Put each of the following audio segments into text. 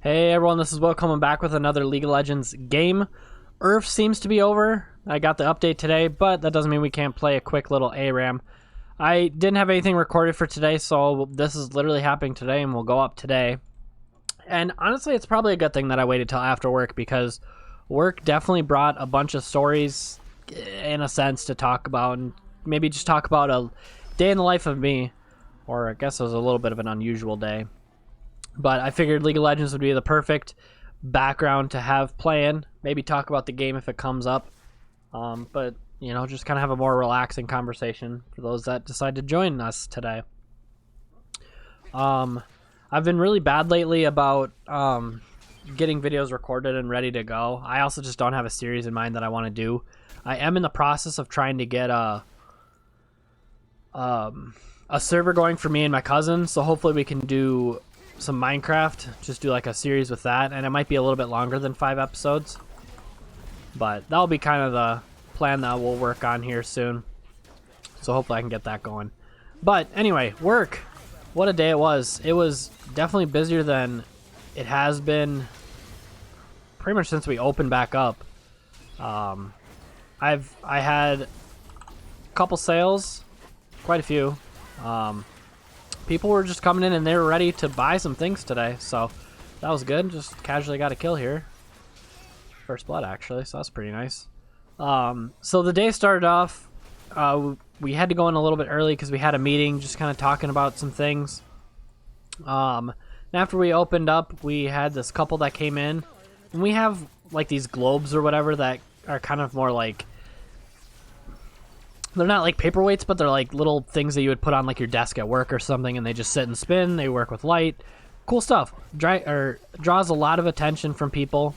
Hey everyone, this is Will coming back with another League of Legends game. Earth seems to be over. I got the update today, but that doesn't mean we can't play a quick little ARAM. I didn't have anything recorded for today, so this is literally happening today and will go up today. And honestly, it's probably a good thing that I waited till after work because work definitely brought a bunch of stories, in a sense, to talk about and maybe just talk about a day in the life of me. Or I guess it was a little bit of an unusual day. But I figured League of Legends would be the perfect background to have playing. Maybe talk about the game if it comes up. But, you know, just kind of have a more relaxing conversation for those that decide to join us today. I've been really bad lately about getting videos recorded and ready to go. I also just don't have a series in mind that I want to do. I am in the process of trying to get a server going for me and my cousin, so hopefully we can do some Minecraft, just do like a series with that, and it might be a little bit longer than 5 episodes, but that'll be kind of the plan that we'll work on here soon, so hopefully I can get that going. But anyway, work, what a day it was. It was definitely busier than it has been pretty much since we opened back up. I had a couple sales, quite a few. People were just coming in and they were ready to buy some things today, so that was good. Just casually got a kill here. First blood, actually, so that's pretty nice. So the day started off, we had to go in a little bit early because we had a meeting just kind of talking about some things. And after we opened up, we had this couple that came in, and we have like these globes or whatever that are kind of more like, they're not like paperweights, but they're like little things that you would put on like your desk at work or something, and they just sit and spin. They work with light. Cool stuff. Draws a lot of attention from people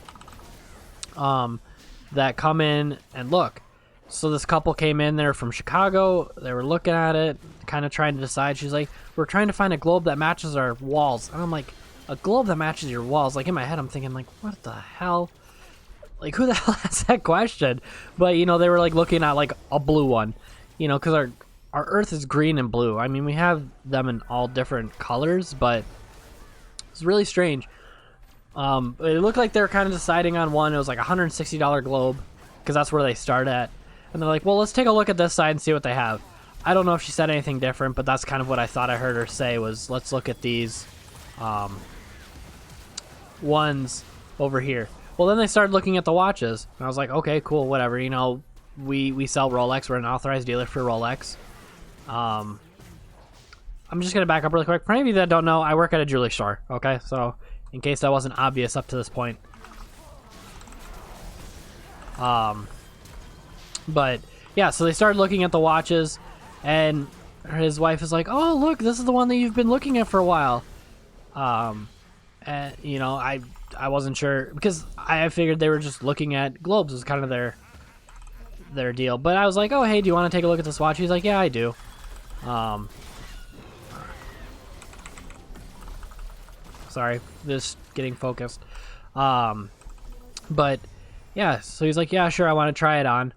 that come in and look. So this couple came in, they're from Chicago. They were looking at it, kind of trying to decide. She's like, we're trying to find a globe that matches our walls. And I'm like, a globe that matches your walls? Like in my head, I'm thinking like, what the hell? Like, who the hell asked that question? But, you know, they were, like, looking at, like, a blue one. You know, because our Earth is green and blue. I mean, we have them in all different colors, but it's really strange. It looked like they were kind of deciding on one. It was, like, a $160 globe, because that's where they start at. And they're like, well, let's take a look at this side and see what they have. I don't know if she said anything different, but that's kind of what I thought I heard her say was, let's look at these ones over here. Well, then they started looking at the watches, and I was like, okay, cool, whatever. You know, we sell Rolex. We're an authorized dealer for Rolex. I'm just going to back up really quick. For any of you that don't know, I work at a jewelry store, okay? So, in case that wasn't obvious up to this point. But, yeah, so they started looking at the watches, and his wife is like, oh, look, this is the one that you've been looking at for a while. And, you know, I wasn't sure because I figured they were just looking at globes as kind of their deal. But I was like, oh, hey, do you want to take a look at this watch? He's like, yeah, I do. Sorry, just getting focused. But yeah, so he's like, yeah, sure, I want to try it on.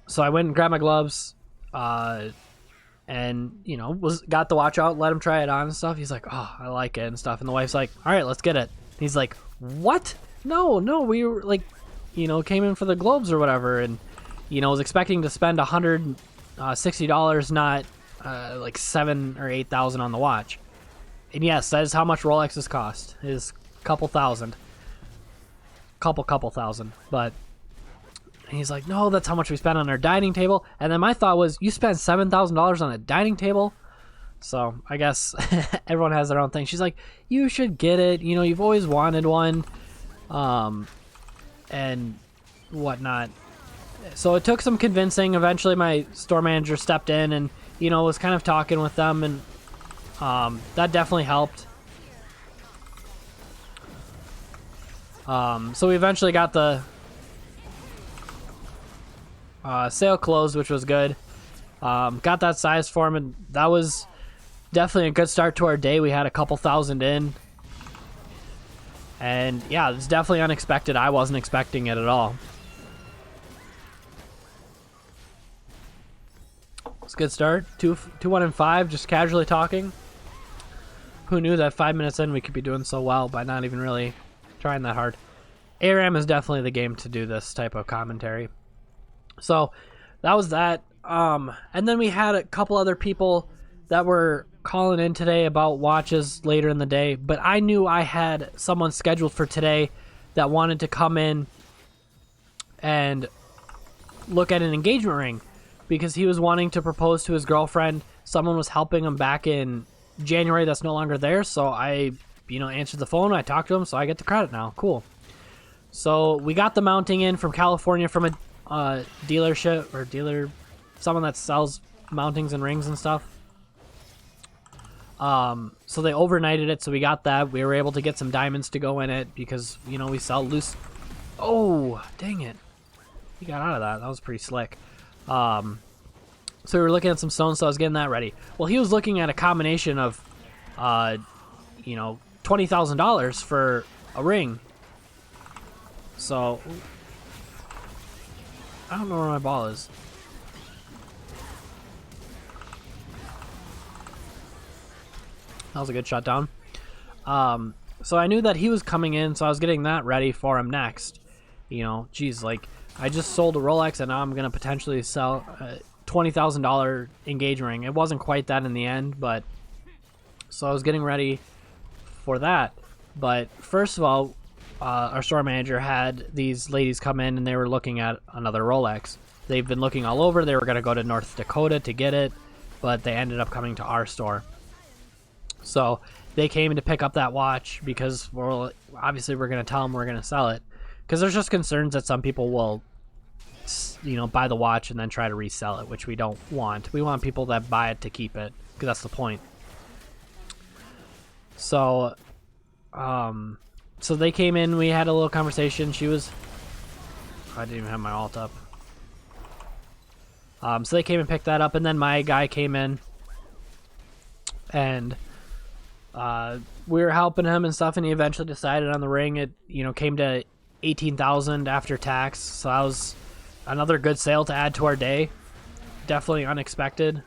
So I went and grabbed my gloves, and, you know, got the watch out, let him try it on and stuff. He's like, oh, I like it and stuff. And the wife's like, all right, let's get it. He's like, what? No, we were like, you know, came in for the globes or whatever. And, you know, was expecting to spend $160, not like $7,000 or $8,000 on the watch. And yes, that is how much Rolexes cost, is a couple thousand. Couple thousand. But he's like, no, that's how much we spent on our dining table. And then my thought was, you spent $7,000 on a dining table? So I guess everyone has their own thing. She's like, you should get it. You know, you've always wanted one, and whatnot. So it took some convincing. Eventually my store manager stepped in and, you know, was kind of talking with them, and that definitely helped. So we eventually got the sale closed, which was good. Got that size for him, and that was definitely a good start to our day. We had a couple thousand in, and yeah, it's definitely unexpected. I wasn't expecting it at all. It's a good start. 2-1 and 5, just casually talking. Who knew that 5 minutes in we could be doing so well by not even really trying that hard. ARAM is definitely the game to do this type of commentary. So that was that. And then we had a couple other people that were calling in today about watches later in the day, but I knew I had someone scheduled for today that wanted to come in and look at an engagement ring because he was wanting to propose to his girlfriend. Someone was helping him back in January that's no longer there, so I, answered the phone. I talked to him, so I get the credit now. Cool. So we got the mounting in from California from a dealership or dealer, someone that sells mountings and rings and stuff. So they overnighted it, so we got that. We were able to get some diamonds to go in it because, we sell loose. Oh, dang it. He got out of that. That was pretty slick. So we were looking at some stones, so I was getting that ready. Well, he was looking at a combination of, $20,000 for a ring. So, I don't know where my ball is. That was a good shot down. So I knew that he was coming in, so I was getting that ready for him next. Geez, like, I just sold a Rolex, and now I'm going to potentially sell a $20,000 engagement ring. It wasn't quite that in the end, but... So I was getting ready for that. But first of all, our store manager had these ladies come in, and they were looking at another Rolex. They've been looking all over. They were going to go to North Dakota to get it, but they ended up coming to our store. So they came to pick up that watch because, well, obviously we're going to tell them we're going to sell it. Because there's just concerns that some people will, buy the watch and then try to resell it, which we don't want. We want people that buy it to keep it, because that's the point. So, so they came in, we had a little conversation. She was... I didn't even have my alt up. So they came and picked that up, and then my guy came in, and we were helping him and stuff, and he eventually decided on the ring. It, came to $18,000 after tax, so that was another good sale to add to our day. Definitely unexpected.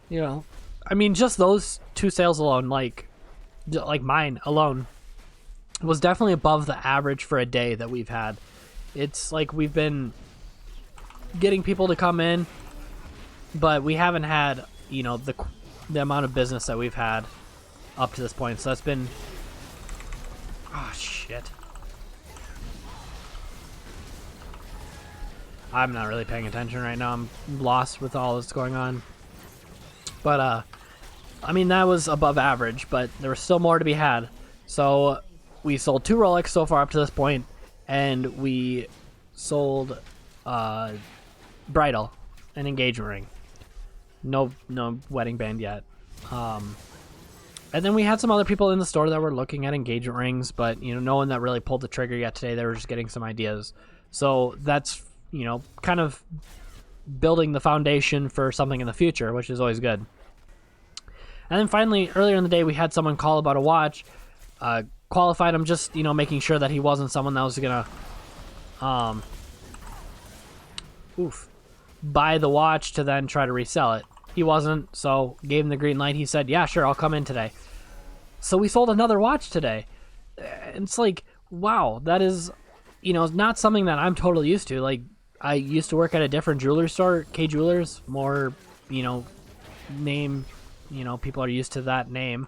I mean, just those two sales alone, like mine alone, was definitely above the average for a day that we've had. It's like we've been getting people to come in, but we haven't had, the amount of business that we've had up to this point. So that's been... Oh, shit. I'm not really paying attention right now. I'm lost with all that's going on. But, I mean, that was above average, but there was still more to be had. So we sold 2 Rolex so far up to this point, and we sold bridal, an engagement ring. No wedding band yet. And then we had some other people in the store that were looking at engagement rings, but, no one that really pulled the trigger yet today. They were just getting some ideas. So that's, kind of building the foundation for something in the future, which is always good. And then finally, earlier in the day, we had someone call about a watch. Qualified him, just, making sure that he wasn't someone that was going to buy the watch to then try to resell it. He wasn't, so gave him the green light. He said, yeah, sure, I'll come in today. So we sold another watch today. It's like, wow, that is, not something that I'm totally used to. Like, I used to work at a different jewelry store, K Jewelers, more, name, people are used to that name.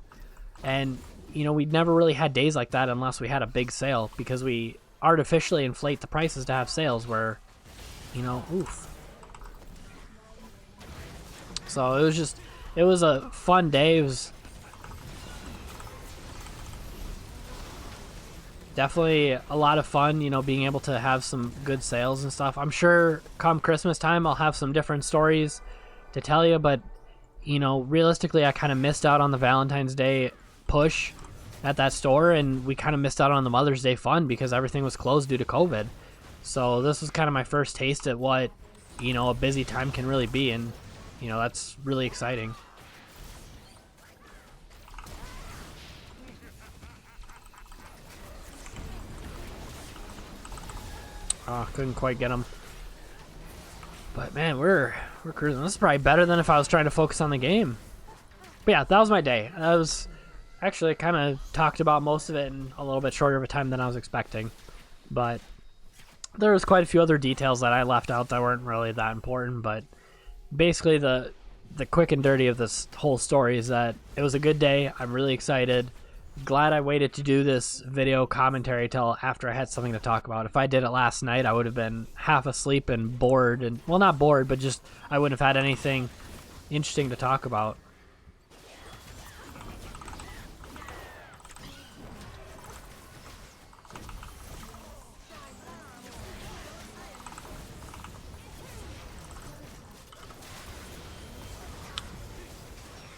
And, we never really had days like that unless we had a big sale, because we artificially inflate the prices to have sales where, So it was a fun day. It was definitely a lot of fun, being able to have some good sales and stuff. I'm sure come Christmas time, I'll have some different stories to tell you, but, realistically, I kind of missed out on the Valentine's Day push at that store, and we kind of missed out on the Mother's Day fun because everything was closed due to COVID. So this was kind of my first taste at what, a busy time can really be, and, that's really exciting. Oh, couldn't quite get him. But man, we're cruising. This is probably better than if I was trying to focus on the game. But yeah, that was my day. Actually, I kind of talked about most of it in a little bit shorter of a time than I was expecting. But there was quite a few other details that I left out that weren't really that important. But basically, the quick and dirty of this whole story is that it was a good day. I'm really excited. Glad I waited to do this video commentary till after I had something to talk about. If I did it last night, I would have been half asleep and bored. And well, not bored, but just I wouldn't have had anything interesting to talk about.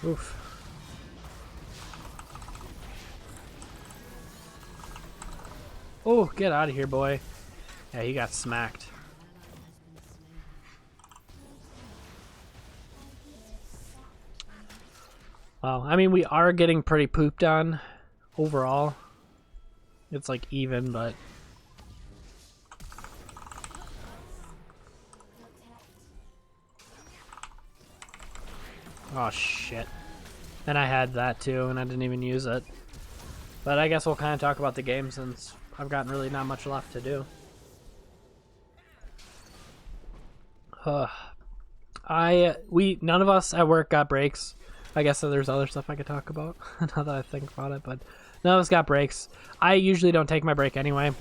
Oof. Oh, get out of here, boy. Yeah, he got smacked. Well, I mean, we are getting pretty pooped on overall. It's like even, but... Oh, shit. And I had that too, and I didn't even use it. But I guess we'll kind of talk about the game since I've gotten really not much left to do. None of us at work got breaks. I guess there's other stuff I could talk about now that I think about it, but none of us got breaks. I usually don't take my break anyway,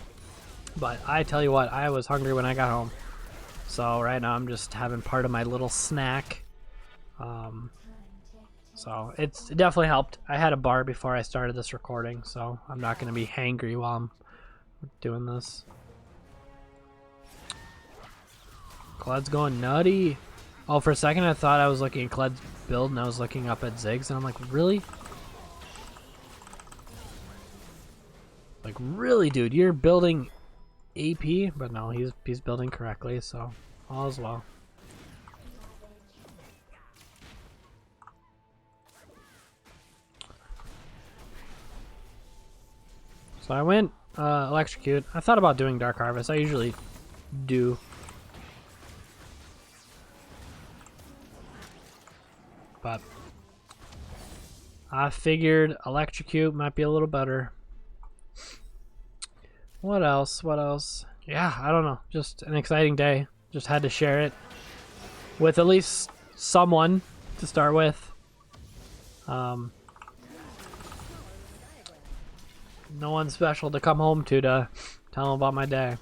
but I tell you what, I was hungry when I got home. So right now I'm just having part of my little snack. So it definitely helped. I had a bar before I started this recording, so I'm not going to be hangry while I'm doing this. Cled's going nutty. Oh, for a second I thought I was looking at Cled's build and I was looking up at Ziggs and I'm like, really? Like, really, dude? You're building AP? But no, he's building correctly, so all is well. So I went Electrocute. I thought about doing Dark Harvest. I usually do. But I figured Electrocute might be a little better. What else? What else? Yeah, I don't know. Just an exciting day. Just had to share it with at least someone to start with. No one special to come home to tell them about my day.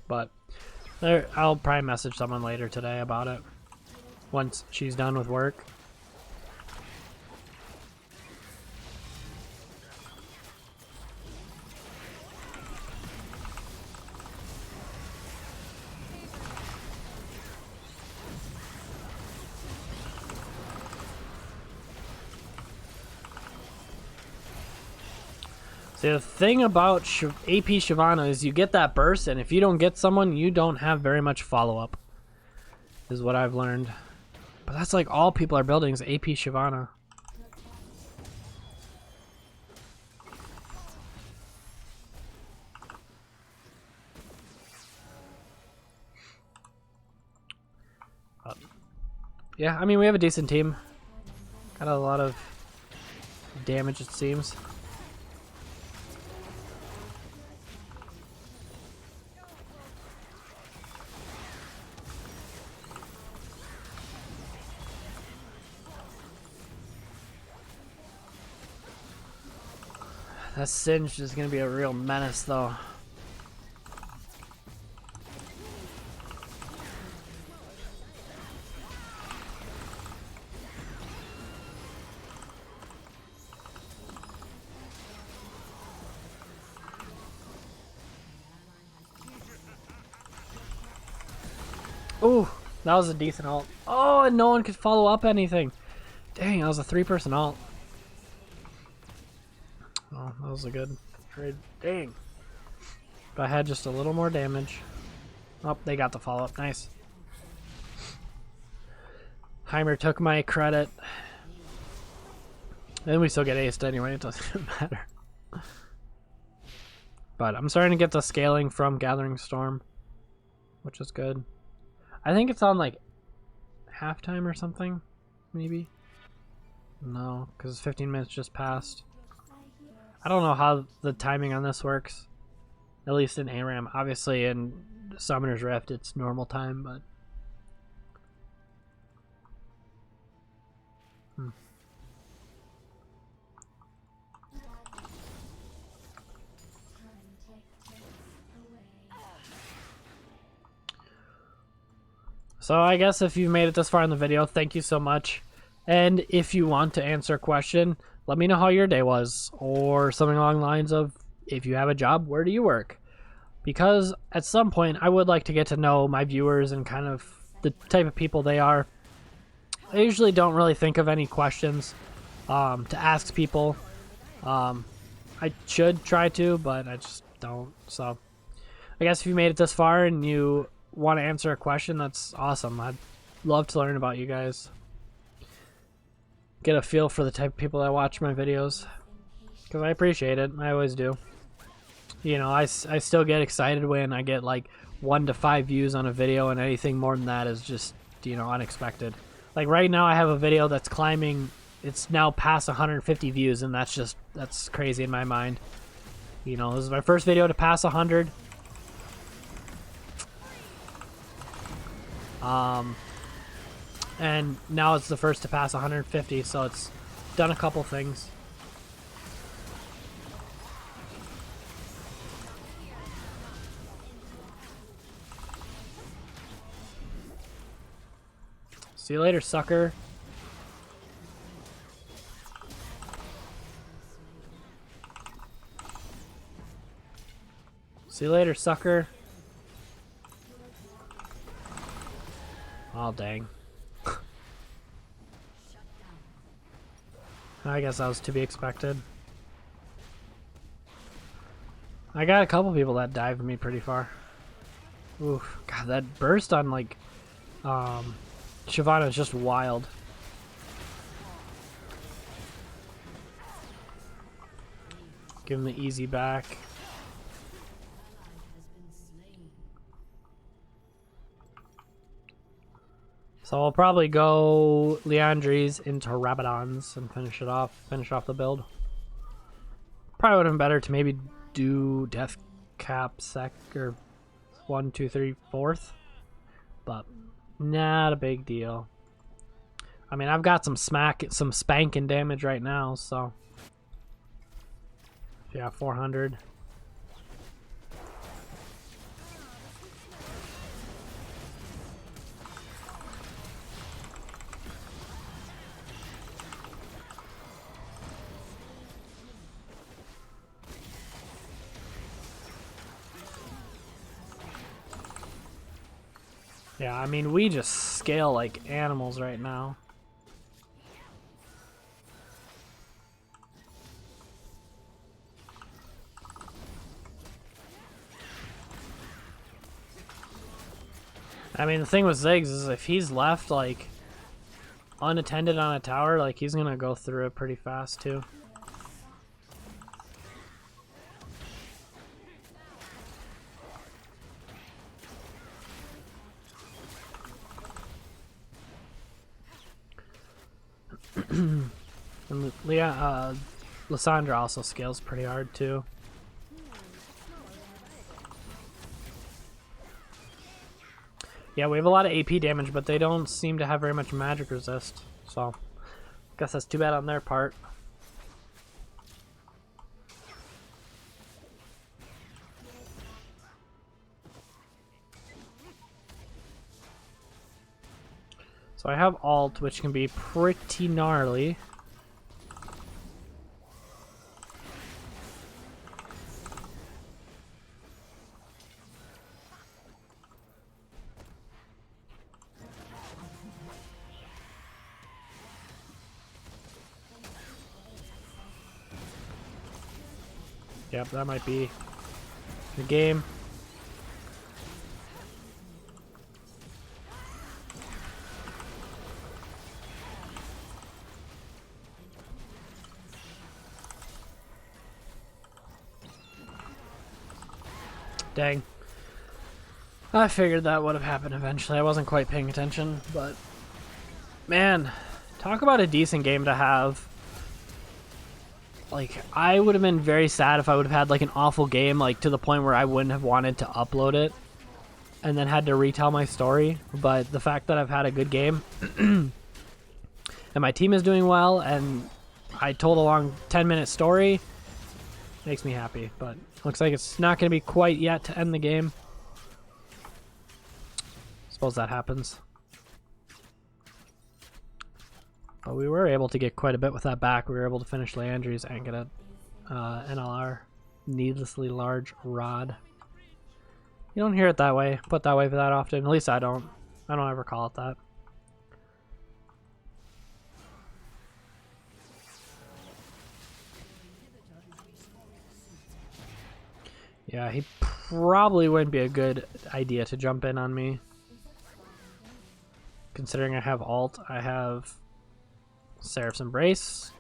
But I'll probably message someone later today about it once she's done with work. The thing about AP Shyvana is you get that burst, and if you don't get someone, you don't have very much follow-up, is what I've learned. But that's like all people are building is AP Shyvana. Yeah, I mean, we have a decent team. Got a lot of damage, it seems. That Singed is going to be a real menace, though. Ooh, that was a decent ult. Oh, and no one could follow up anything. Dang, that was a 3-person ult. Oh, that was a good trade. Dang. If I had just a little more damage. Oh, they got the follow-up. Nice. Heimer took my credit. And we still get aced anyway. It doesn't matter. But I'm starting to get the scaling from Gathering Storm, which is good. I think it's on like halftime or something, maybe. No, because 15 minutes just passed. I don't know how the timing on this works. At least in ARAM. Obviously in Summoner's Rift it's normal time, but... So I guess if you've made it this far in the video, thank you so much. And if you want to answer a question, let me know how your day was. Or something along the lines of, if you have a job, where do you work? Because at some point, I would like to get to know my viewers and kind of the type of people they are. I usually don't really think of any questions to ask people. I should try to, but I just don't. So I guess if you made it this far and you want to answer a question, that's awesome. I'd love to learn about you guys. Get a feel for the type of people that watch my videos. Because I appreciate it. I always do. You know, I still get excited when I get like 1 to 5 views on a video, and anything more than that is just, you know, unexpected. Like right now I have a video that's climbing, it's now past 150 views, and that's crazy in my mind. You know, this is my first video to pass 100. And now it's the first to pass 150, so it's done a couple things. See you later, sucker. See you later, sucker. Oh, dang. I guess that was to be expected. I got a couple people that dived me pretty far. Oof. God, that burst on, like, Shyvana is just wild. Give him the easy back. So I'll probably go Liandry's into Rabadon's and finish off the build. Probably would have been better to maybe do Death Cap sec or 1, 2, 3, 4th, but not a big deal. I mean, I've got some spanking damage right now, so yeah, 400. Yeah, I mean, we just scale like animals right now. I mean, the thing with Ziggs is if he's left, like, unattended on a tower, like, he's gonna go through it pretty fast, too. And Lissandra also scales pretty hard too. Yeah, we have a lot of AP damage, but they don't seem to have very much magic resist. So, I guess that's too bad on their part. So I have alt, which can be pretty gnarly. Yep, that might be the game. Dang. I figured that would have happened eventually. I wasn't quite paying attention, but man, talk about a decent game to have. like, I would have been very sad if I would have had like an awful game, like to the point where I wouldn't have wanted to upload it and then had to retell my story. But the fact that I've had a good game and my team is doing well and I told a long 10-minute story makes me happy. But looks like it's not going to be quite yet to end the game. Suppose that happens. But we were able to get quite a bit with that back. We were able to finish Leandri's and get a NLR, needlessly large rod. You don't hear it that way, put that way that often. At least I don't. I don't ever call it that. Yeah, he probably wouldn't be a good idea to jump in on me. Considering I have ult, I have Seraph's Embrace.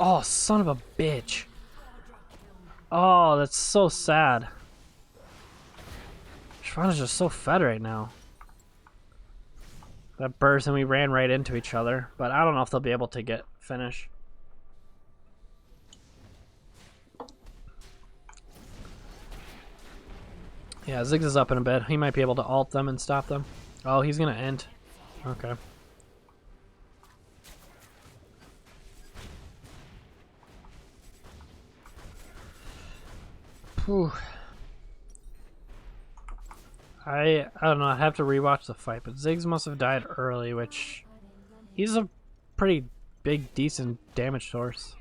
Oh, son of a bitch. Oh, that's so sad. Shyvana's just so fed right now. That burst and we ran right into each other, but I don't know if they'll be able to get finish. Yeah, Ziggs is up in a bit. He might be able to ult them and stop them. Oh, he's gonna end. Okay. Whew. I don't know, I'd have to rewatch the fight, but Ziggs must have died early, which he's a pretty big, decent damage source.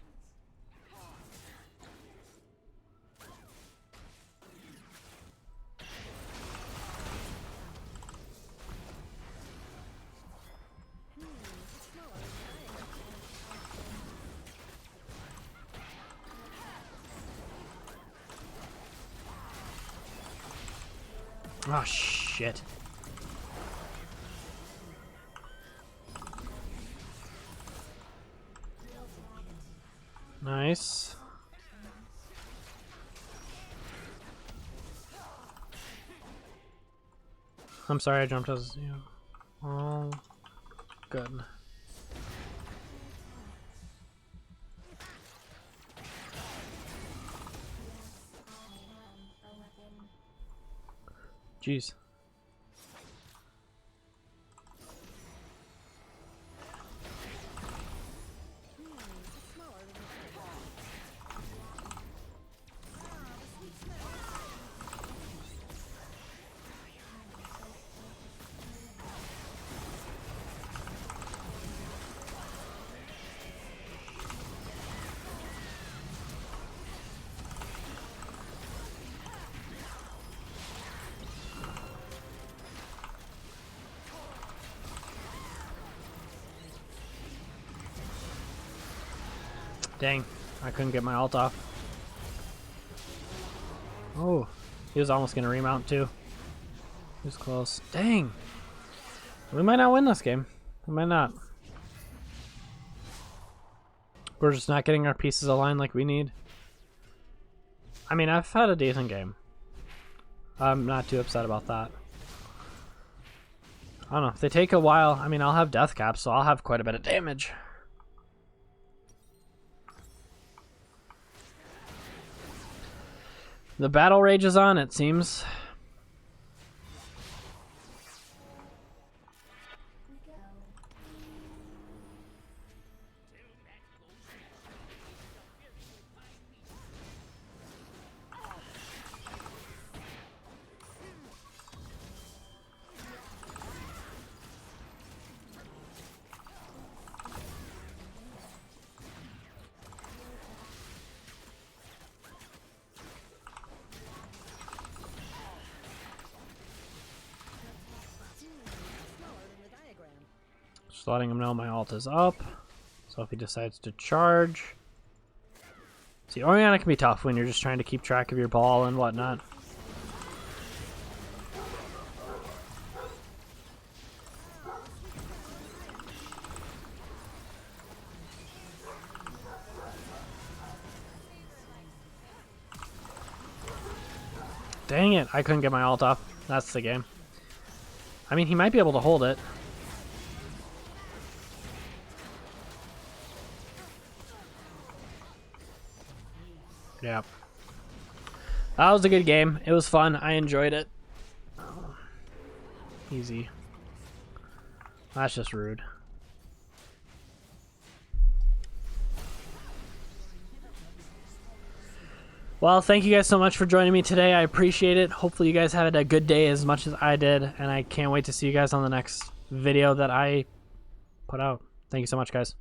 Oh, shit. Nice. I'm sorry I jumped as you. Oh, good. Jeez. Dang, I couldn't get my ult off. Oh, he was almost gonna remount too. He was close. Dang, we might not win this game. We might not. We're just not getting our pieces aligned like we need. I mean, I've had a decent game. I'm not too upset about that. I don't know, if they take a while, I mean, I'll have death caps, so I'll have quite a bit of damage. The battle rage is on, it seems. Just letting him know my ult is up. So if he decides to charge. See, Orianna can be tough when you're just trying to keep track of your ball and whatnot. Dang it, I couldn't get my ult off. That's the game. I mean, he might be able to hold it. Yeah. That was a good game. It was fun. I enjoyed it. Oh. Easy. That's just rude. Well, thank you guys so much for joining me today. I appreciate it. Hopefully you guys had a good day as much as I did, and I can't wait to see you guys on the next video that I put out. Thank you so much, guys.